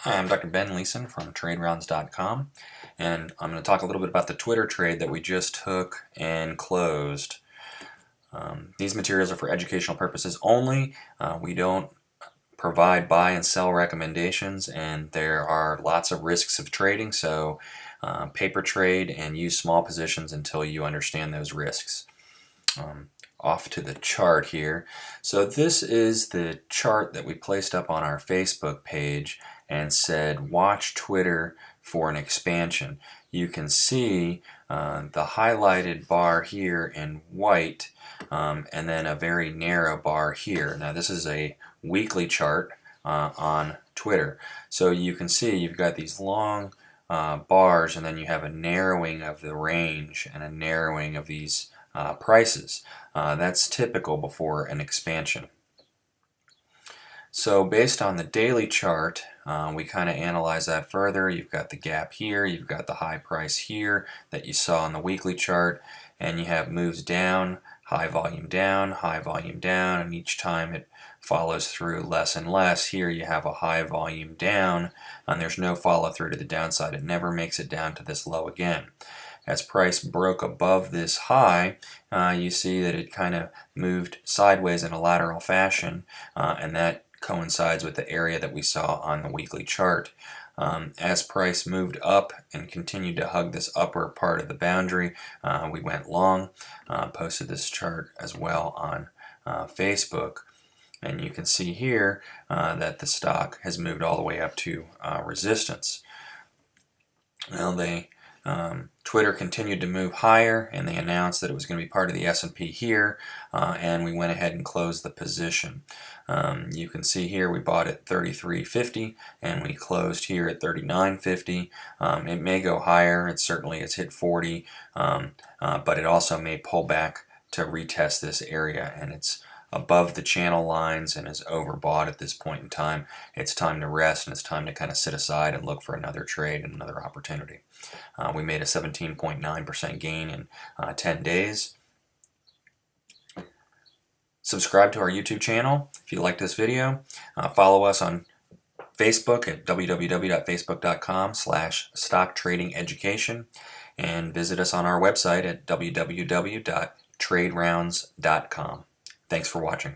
Hi, I'm Dr. Ben Leeson from TradeRounds.com, and I'm going to talk a little bit about the Twitter trade that we just took and closed. These materials are for educational purposes only. We don't provide buy and sell recommendations, and there are lots of risks of trading, so paper trade and use small positions until you understand those risks. Off to the chart here. So this is the chart that we placed up on our Facebook page and said watch Twitter for an expansion. You can see the highlighted bar here in white and then a very narrow bar here. Now this is a weekly chart on Twitter. So you can see you've got these long bars and then you have a narrowing of the range and a narrowing of these prices. That's typical before an expansion. So based on the daily chart, we kind of analyze that further. You've got the gap here, you've got the high price here that you saw on the weekly chart, and you have moves down, high volume down, and each time it follows through less and less. Here you have a high volume down, and there's no follow through to the downside. It never makes it down to this low again. As price broke above this high, you see that it kind of moved sideways in a lateral fashion, and that coincides with the area that we saw on the weekly chart. As price moved up and continued to hug this upper part of the boundary, we went long. Posted this chart as well on Facebook, and you can see here that the stock has moved all the way up to resistance. Well, Twitter continued to move higher, and they announced that it was going to be part of the S&P here, and we went ahead and closed the position. You can see here we bought at 33.50 and we closed here at 39.50. It may go higher. It certainly has hit 40, but it also may pull back to retest this area, and it's above the channel lines and is overbought at this point in time. It's time to rest, and it's time to kind of sit aside and look for another trade and another opportunity. We made a 17.9% gain in 10 days. Subscribe to our YouTube channel if you like this video. Follow us on Facebook at www.facebook.com/stocktradingeducation, and visit us on our website at www.traderounds.com. Thanks for watching.